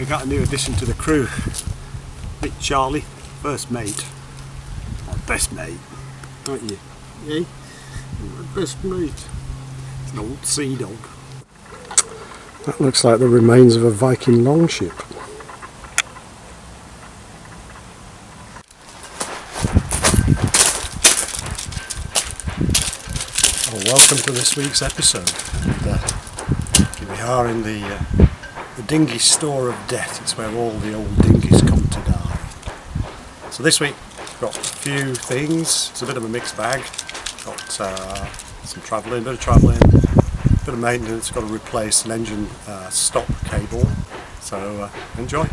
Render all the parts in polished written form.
got a new addition to the crew. Bit Charlie, first mate. Or best mate, aren't you? Eh? Best mate. It's an old sea dog. That looks like the remains of a Viking longship. Well, welcome to this week's episode. And, here we are in the dinghy store of death. It's where all the old dinghies come to die. So this week we've got a few things. It's a bit of a mixed bag. Got some travelling, bit of maintenance. Got to replace an engine stop cable. So enjoy.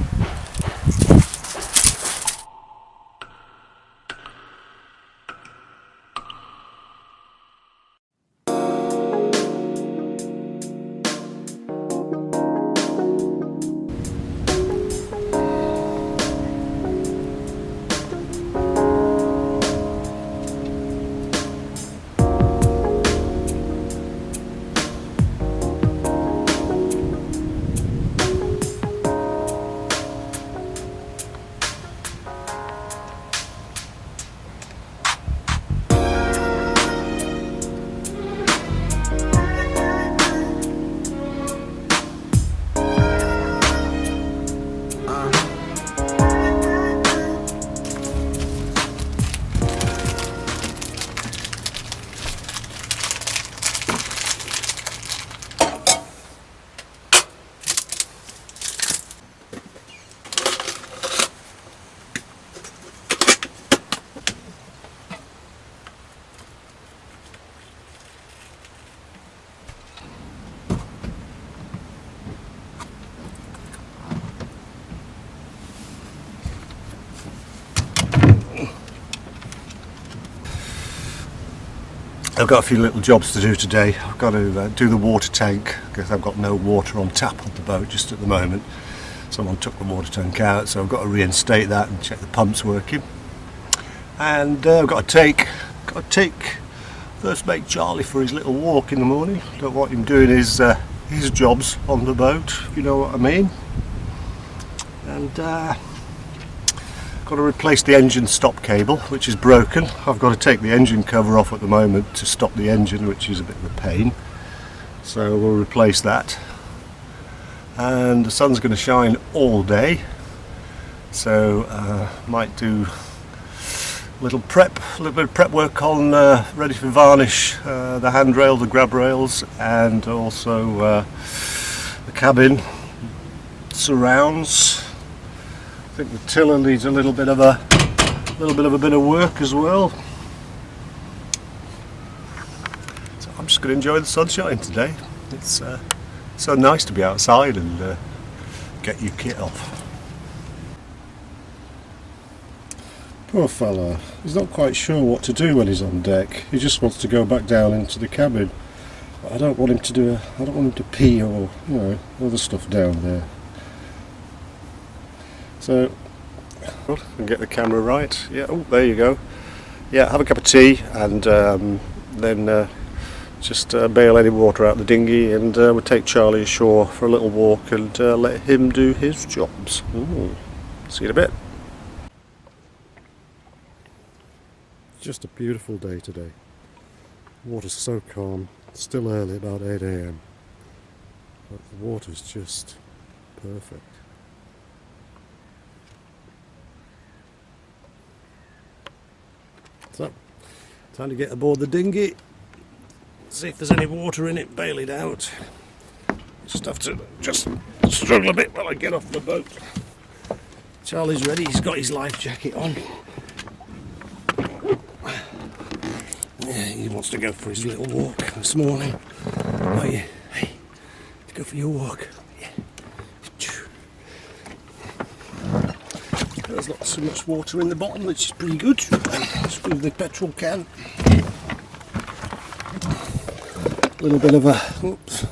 I've got a few little jobs to do today. I've got to do the water tank because I've got no water on tap on the boat just at the moment. Someone took the water tank out, so I've got to reinstate that and check the pump's working. And I've got to take first mate Charlie for his little walk in the morning. Don't want him doing his jobs on the boat, if you know what I mean. And got to replace the engine stop cable, which is broken. I've got to take the engine cover off at the moment to stop the engine, which is a bit of a pain. So we'll replace that. And the sun's going to shine all day, so might do a little bit of prep work on ready for varnish the handrail, the grab rails, and also the cabin surrounds. I think the tiller needs a little bit of a bit of work as well. So I'm just going to enjoy the sunshine today. It's so nice to be outside and get your kit off. Poor fella, he's not quite sure what to do when he's on deck. He just wants to go back down into the cabin. But I don't want him to pee or, you know, other stuff down there. So, and get the camera right. Yeah, oh, there you go. Yeah, have a cup of tea and then just bail any water out the dinghy, and we'll take Charlie ashore for a little walk and let him do his jobs. See you in a bit. Just a beautiful day today. Water's so calm. It's still early, about 8 AM, but the water's just perfect. So, time to get aboard the dinghy, see if there's any water in it, bail it out. Just have to struggle a bit while I get off the boat. Charlie's ready, he's got his life jacket on. Yeah, he wants to go for his little walk this morning. Oh yeah, hey, let's go for your walk. Yeah. There's not so much water in the bottom, which is pretty good. Just fill the petrol can. A little bit of a, oops,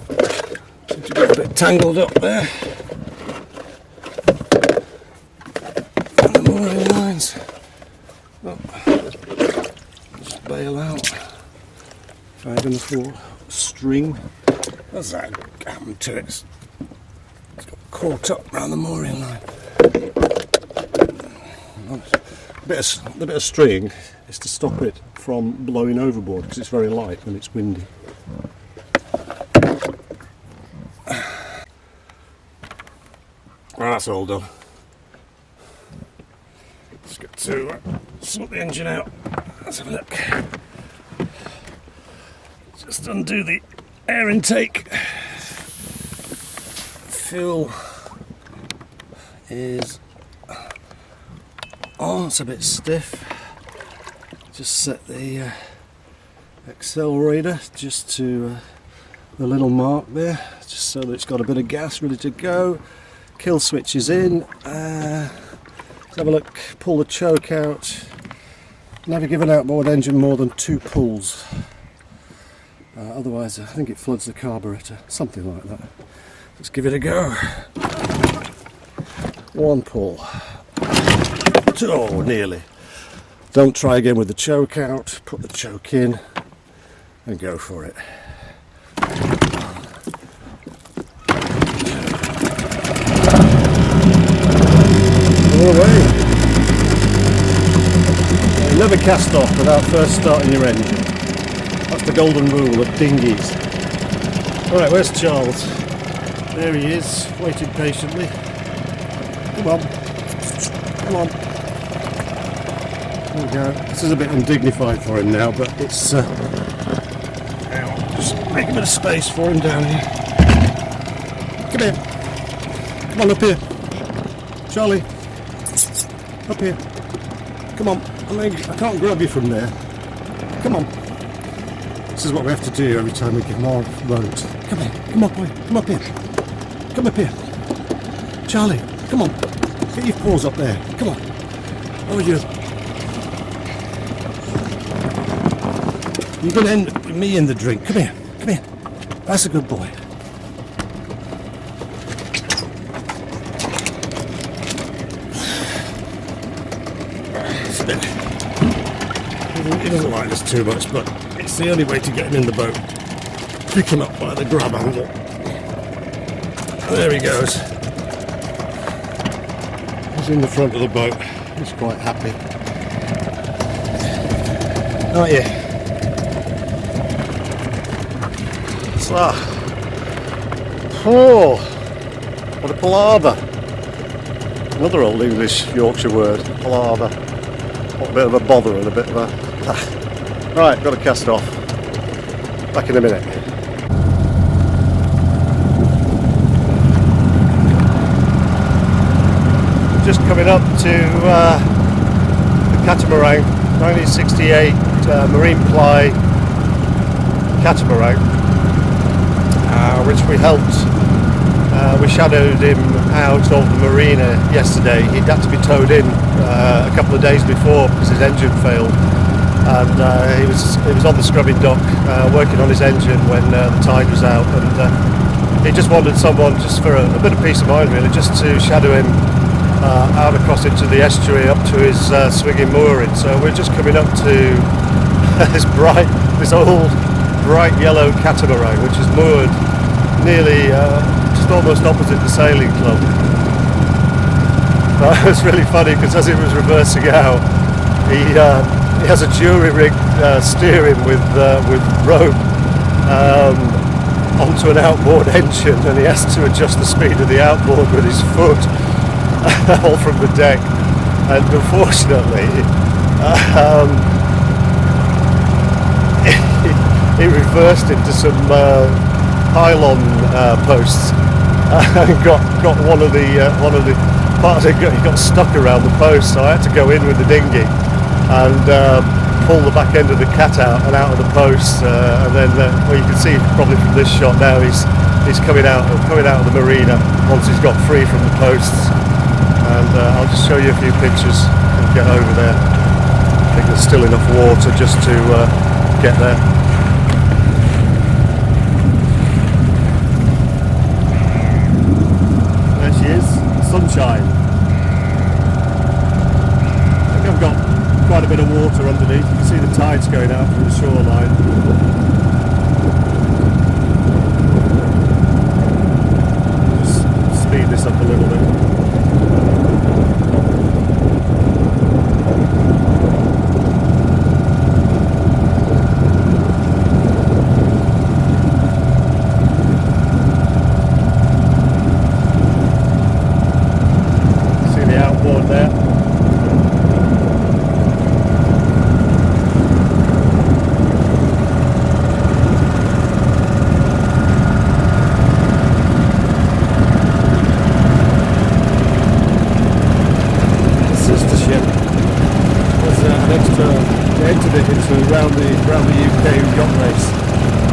seem to get a bit tangled up there. And the mooring lines. Oh, just bail out. Tied enough for string. What's that happened to it? It's got caught up round the mooring line. The bit of string is to stop it from blowing overboard because it's very light when it's windy. That's all done. Let's get to sort the engine out. Let's have a look. Just undo the air intake. Fuel is on, it's a bit stiff. Just set the accelerator just to the little mark there, just so that it's got a bit of gas ready to go. Kill switch is in. Let's have a look, pull the choke out. Never give an outboard engine more than 2 pulls. Otherwise I think it floods the carburetor, something like that. Let's give it a go. 1 pull. 2, oh, nearly. Don't try again with the choke out, put the choke in and go for it. All away. You never cast off without first starting your engine. That's the golden rule of dinghies. Alright, where's Charles? There he is, waiting patiently. Come on. Come on. There we go. This is a bit undignified for him now, but it's just make a bit of space for him down here. Come here. Come on, up here. Charlie. Up here. Come on. I can't grab you from there. Come on. This is what we have to do every time we get more roads. Come here. Come on, boy. Come up here. Come up here. Charlie, come on. Get your paws up there. Come on. Oh, you're going to end up with me in the drink. Come here. Come here. That's a good boy. He doesn't like this too much, but it's the only way to get him in the boat. Pick him up by the grab handle. There he goes. He's in the front of the boat. He's quite happy. Aren't you? So, oh, what a palaver. Another old English Yorkshire word, palaver. What a bit of a bother and a bit of a... Right, got to cast off. Back in a minute. Just coming up to the catamaran, 1968 marine ply catamaran, which we helped. We shadowed him out of the marina yesterday. He'd had to be towed in a couple of days before because his engine failed, and he was on the scrubbing dock working on his engine when the tide was out, and he just wanted someone just for a bit of peace of mind, really, just to shadow him out across into the estuary up to his swinging mooring. So we're just coming up to this old bright yellow catamaran, which is moored nearly just almost opposite the sailing club. But it was really funny because as it was reversing out, he has a jury rig steering with rope onto an outboard engine, and he has to adjust the speed of the outboard with his foot. All from the deck, and unfortunately he reversed into some pylon posts and got one of the parts. He got stuck around the post, so I had to go in with the dinghy and pull the back end of the cat out and out of the posts, and then well, you can see probably from this shot now he's coming out of the marina once he's got free from the posts. And I'll just show you a few pictures and get over there. I think there's still enough water just to get there. There she is, sunshine. I think I've got quite a bit of water underneath. You can see the tides going out from the shoreline. Just speed this up a around the UK yacht race,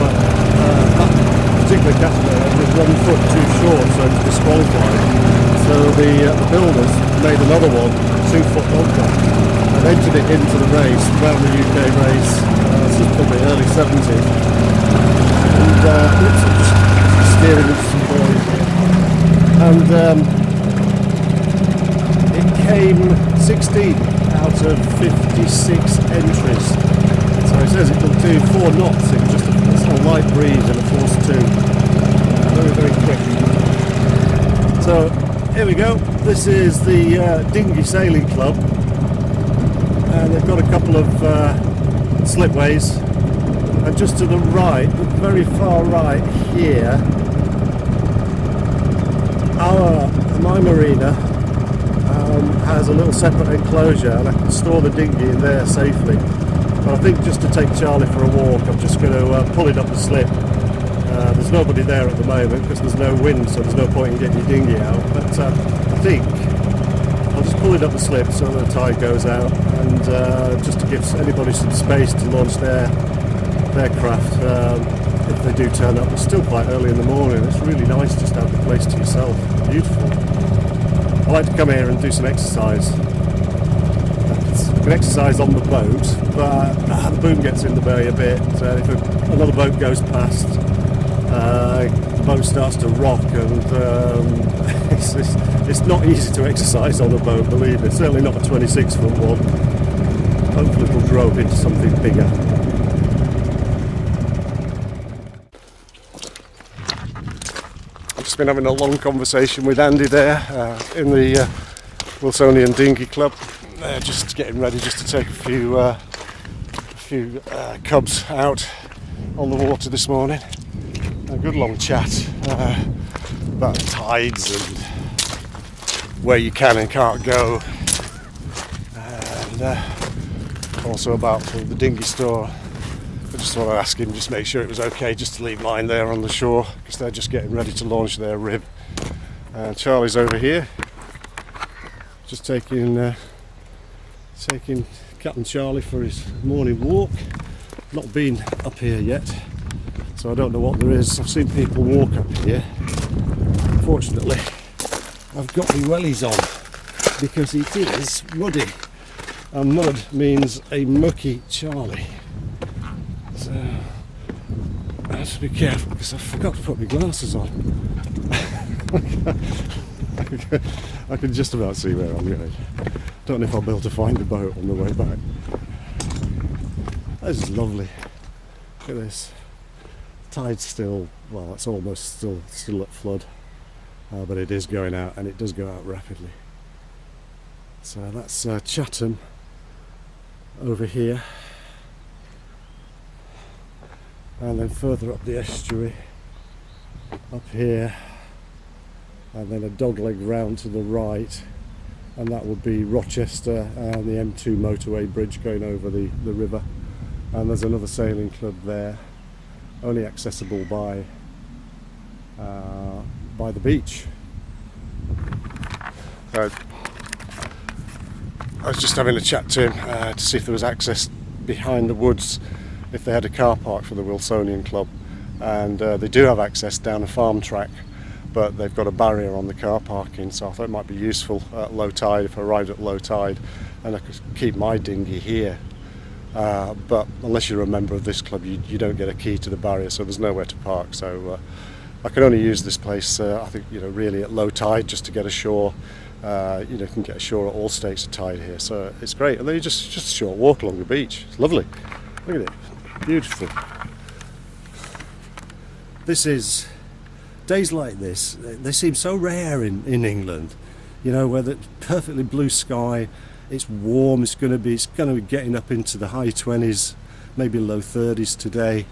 but that particular catamaran was 1 foot too short, so it was disqualified. So the builders made another one 2 foot longer and entered it into the race, around the UK race. This is probably early 70s, and it's just steering into some buoys here. And it came 16 out of 56 entries. So it says it will do 4 knots in just a light breeze and a force 2. Very, very quick. So here we go. This is the Dinghy Sailing Club, and they've got a couple of slipways. And just to the right, the very far right here, my marina has a little separate enclosure, and I can store the dinghy in there safely. But I think just to take Charlie for a walk, I'm just going to pull it up the slip. There's nobody there at the moment because there's no wind, so there's no point in getting your dinghy out. But I think I'll just pull it up the slip so the tide goes out, and just to give anybody some space to launch their craft if they do turn up. It's still quite early in the morning. It's really nice just to have the place to yourself. Beautiful. I like to come here and do some exercise. You can exercise on the boat, but the boom gets in the bay a bit. If another boat goes past, the boat starts to rock, and it's not easy to exercise on a boat, believe me. Certainly not a 26-foot one. Hopefully it'll grow up into something bigger. I've just been having a long conversation with Andy there in the Wilsonian Dinghy Club. They're just getting ready just to take a few cubs out on the water this morning. A good long chat about tides and where you can and can't go, and also about the dinghy store. I just want to ask him, just make sure it was okay just to leave mine there on the shore, because they're just getting ready to launch their rib. And Charlie's over here, just taking Captain Charlie for his morning walk. Not been up here yet, so I don't know what there is. I've seen people walk up here. Fortunately, I've got my wellies on because it is muddy, and mud means a mucky Charlie. So I have to be careful because I forgot to put my glasses on. I can just about see where I'm going. Don't know if I'll be able to find the boat on the way back. This is lovely. Look at this. Tide's still, well, it's almost still at flood, but it is going out, and it does go out rapidly. So that's Chatham over here, and then further up the estuary, up here, and then a dogleg round to the right, and that would be Rochester and the M2 motorway bridge going over the river. And there's another sailing club there, only accessible by the beach. I was just having a chat to him to see if there was access behind the woods, if they had a car park for the Wilsonian Club, and they do have access down a farm track, but they've got a barrier on the car parking, so I thought it might be useful at low tide, if I arrived at low tide, and I could keep my dinghy here. But unless you're a member of this club, you don't get a key to the barrier, so there's nowhere to park. So I can only use this place, I think, really at low tide, just to get ashore. You can get ashore at all states of tide here, so it's great. And then you just a short walk along the beach. It's lovely. Look at it, beautiful. This is days like this. They seem so rare in England. Where the perfectly blue sky. It's warm. It's going to be getting up into the high 20s, maybe low 30s today,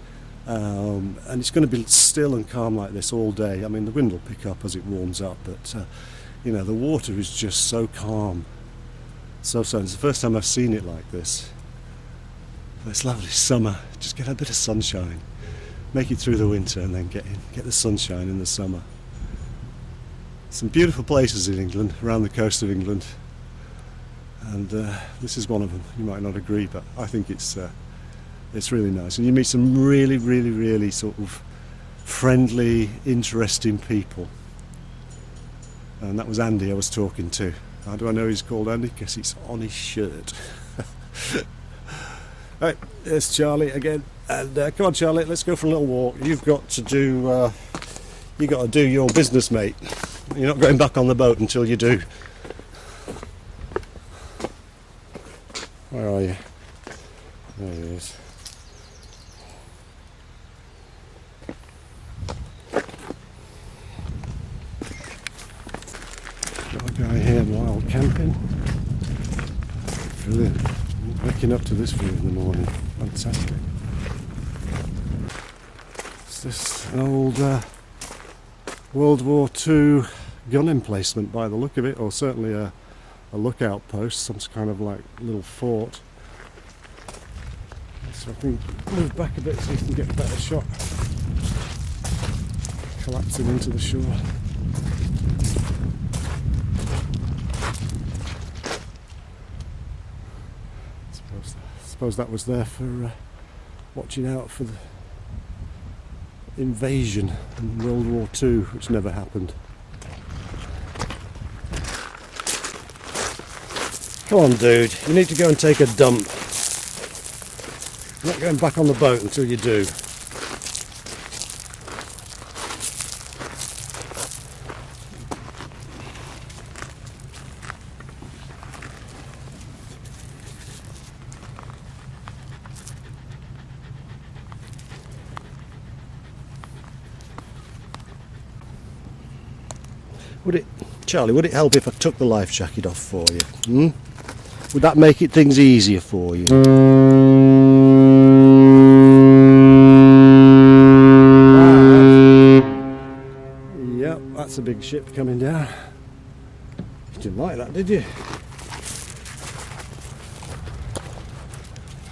and it's going to be still and calm like this all day. I mean, the wind will pick up as it warms up, but the water is just so calm, so it's the first time I've seen it like this. It's lovely summer. Just get a bit of sunshine, make it through the winter, and then get the sunshine in the summer. Some beautiful places in England, around the coast of England. And this is one of them. You might not agree, but I think it's It's really nice, and you meet some really sort of friendly, interesting people. And that was Andy I was talking to. How do I know he's called Andy? Because it's on his shirt. Right, there's Charlie again. And come on, Charlie, let's go for a little walk. You've got to do your business, mate. You're not going back on the boat until you do. Where are you? There he is. Got a guy here wild camping. Brilliant. Waking up to this view in the morning. Fantastic. Is this an old World War II gun emplacement by the look of it, or certainly a lookout post, some kind of like little fort. So I think move back a bit so you can get a better shot. Collapsing into the shore. Suppose that was there for watching out for the invasion in World War II, which never happened. Come on, dude, you need to go and take a dump. You're not going back on the boat until you do. Charlie, would it help if I took the life jacket off for you? Would that make things easier for you? Yep, that's a big ship coming down. You didn't like that, did you?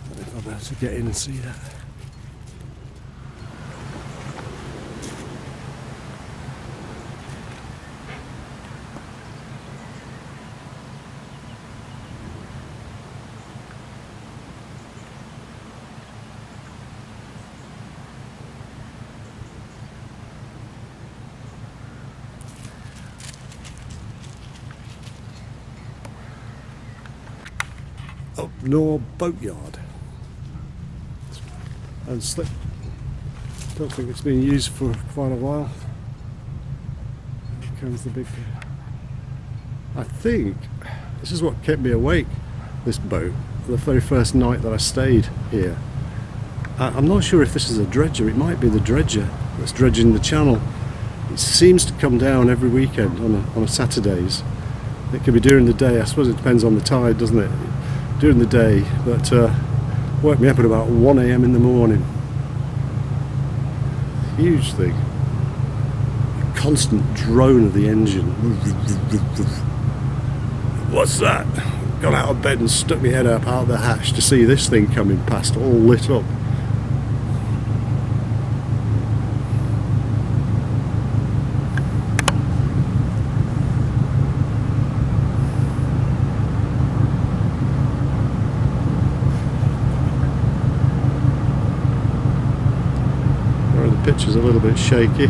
I don't know if I'll be able to get in and see that. Up Nor boatyard and slip. Don't think it's been used for quite a while. Here comes the big. I think this is what kept me awake, this boat, the very first night that I stayed here. I'm not sure if this is a dredger. It might be the dredger that's dredging the channel. It seems to come down every weekend on a Saturdays. It could be during the day. I suppose it depends on the tide, doesn't it? During the day, but woke me up at about 1 AM in the morning. Huge thing. A constant drone of the engine. What's that? Got out of bed and stuck my head up out the hatch to see this thing coming past, all lit up. The picture's a little bit shaky.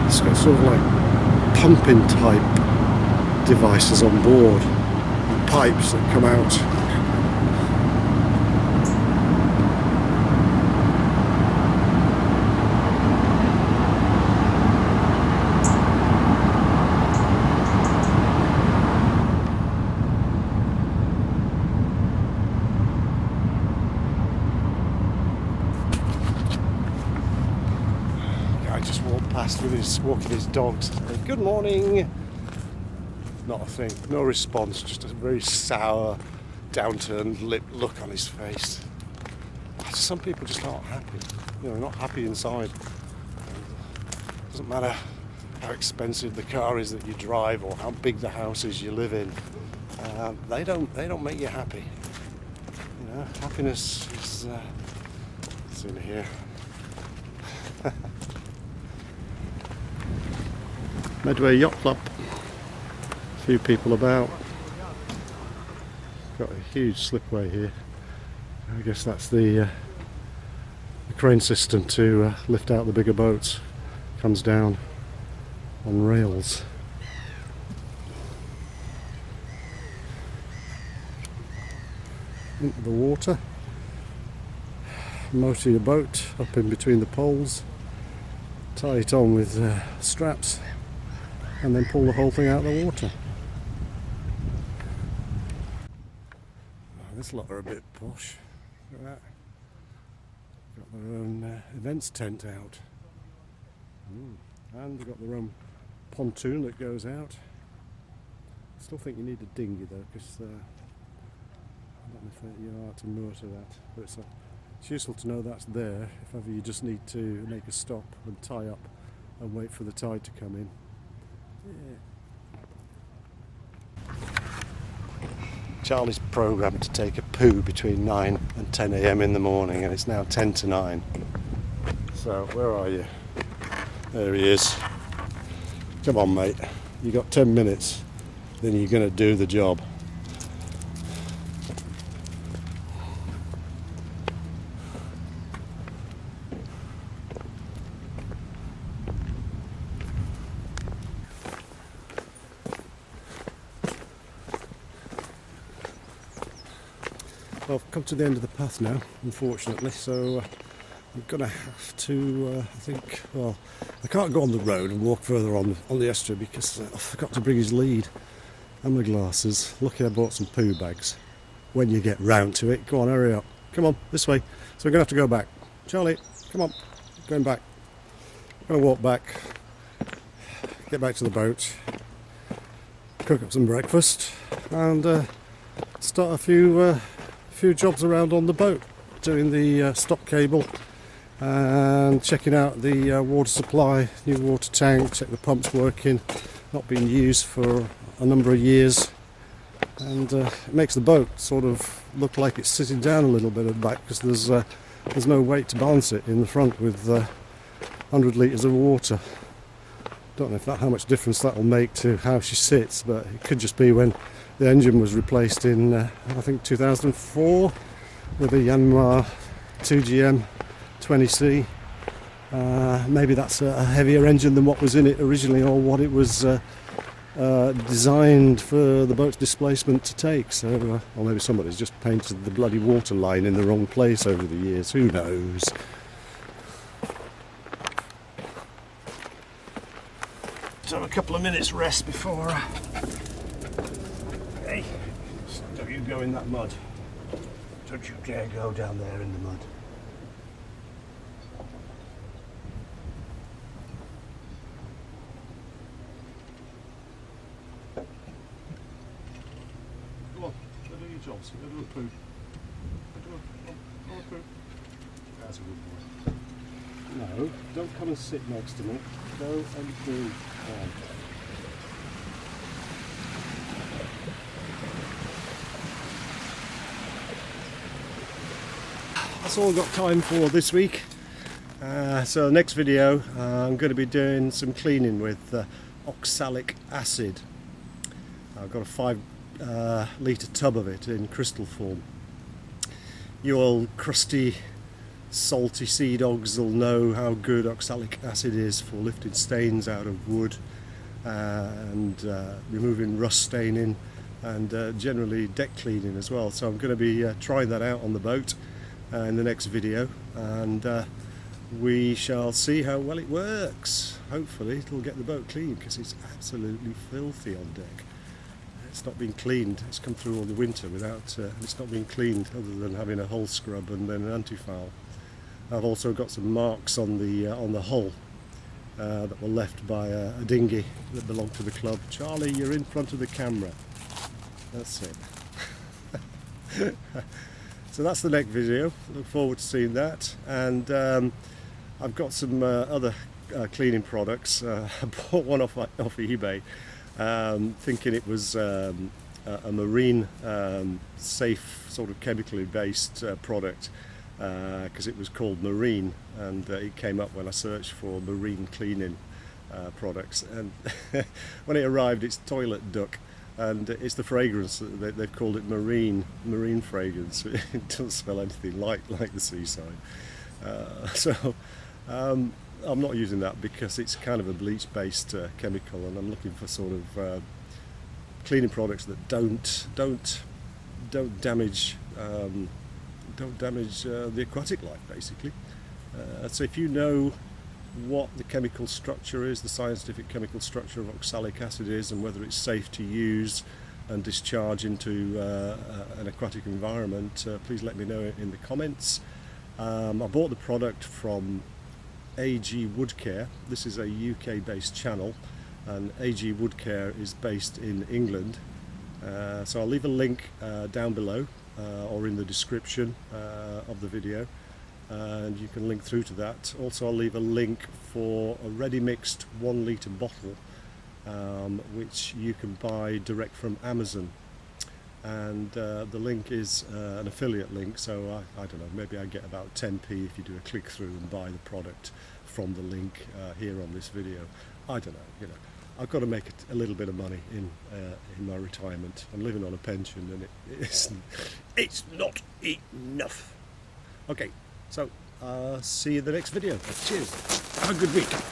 It's got sort of like pumping type devices on board, and pipes that come out. Just walked past with walking his dogs. Good morning. Not a thing. No response. Just a very sour, downturned lip look on his face. Some people just aren't happy. Not happy inside. It doesn't matter how expensive the car is that you drive or how big the house is you live in. They don't make you happy. know, happiness is it's in here. Medway Yacht Club. A few people about. Got a huge slipway here. I guess that's the crane system to lift out the bigger boats. Comes down on rails. Into the water. Motor your boat up in between the poles. Tie it on with straps. And then pull the whole thing out of the water. Oh, this lot are a bit posh. Look at that. Got their own events tent out. And they've got their own pontoon that goes out. I still think you need a dinghy though, because I don't know if you are to moor to that. But it's useful to know that's there if ever you just need to make a stop and tie up and wait for the tide to come in. Yeah. Charlie's programmed to take a poo between 9 and 10 AM in the morning, and it's now 10 to 9. So, where are you? There he is. Come on, mate. You got 10 minutes, then you're going to do the job. Well, I've come to the end of the path now, unfortunately, so I'm going to have to, I think, well, I can't go on the road and walk further on the estuary because I forgot to bring his lead and my glasses. Lucky I bought some poo bags. When you get round to it, go on, hurry up. Come on, this way. So we're going to have to go back. Charlie, come on, going back. I'm going to walk back, get back to the boat, cook up some breakfast and start a few jobs around on the boat, doing the stop cable and checking out the water supply, new water tank, check the pumps working, not being used for a number of years, and it makes the boat sort of look like it's sitting down a little bit at the back because there's no weight to balance it in the front with 100 litres of water. Don't know how much difference that will make to how she sits, but it could just be when the engine was replaced in I think 2004 with a Yanmar 2GM 20C. Maybe that's a heavier engine than what was in it originally, or what it was designed for the boat's displacement to take. So, or maybe somebody's just painted the bloody water line in the wrong place over the years. Who knows? So a couple of minutes rest before. Hey, don't you go in that mud. Don't you dare go down there in the mud. Come on, go do your jobs. Go do a poo. Go a poo. That's a good boy. No, don't come and sit next to me. Go and do That's all I've got time for this week. So next video I'm going to be doing some cleaning with Oxalic Acid. I've got a 5 litre tub of it in crystal form. You old crusty salty sea dogs will know how good oxalic acid is for lifting stains out of wood and removing rust staining and generally deck cleaning as well. So I'm going to be trying that out on the boat in the next video, and we shall see how well it works. Hopefully it'll get the boat clean, because it's absolutely filthy on deck. It's not been cleaned. It's come through all the winter without it's not been cleaned other than having a hull scrub and then an anti-foul. I've also got some marks on the hull that were left by a dinghy that belonged to the club. Charlie, you're in front of the camera. That's it. So that's the next video. Look forward to seeing that. And I've got some other cleaning products. I bought one off eBay, thinking it was a marine safe sort of chemically based product, because it was called Marine, and it came up when I searched for marine cleaning products, and when it arrived it's toilet duck, and it's the fragrance that they've called it marine fragrance. It doesn't smell anything like the seaside. So I'm not using that because it's kind of a bleach based chemical, and I'm looking for sort of cleaning products that don't damage the aquatic life, basically. So if you know what the chemical structure is, the scientific chemical structure of oxalic acid is, and whether it's safe to use and discharge into an aquatic environment, please let me know in the comments. I bought the product from AG Woodcare. This is a UK based channel, and AG Woodcare is based in England. So I'll leave a link down below or in the description of the video, and you can link through to that. Also, I'll leave a link for a ready mixed 1 litre bottle, which you can buy direct from Amazon, and the link is an affiliate link, so I don't know, maybe I get about 10p if you do a click through and buy the product from the link here on this video. I don't know, you know, I've got to make a little bit of money in my retirement. I'm living on a pension, and it's not enough. Okay, so see you in the next video. Cheers. Have a good week.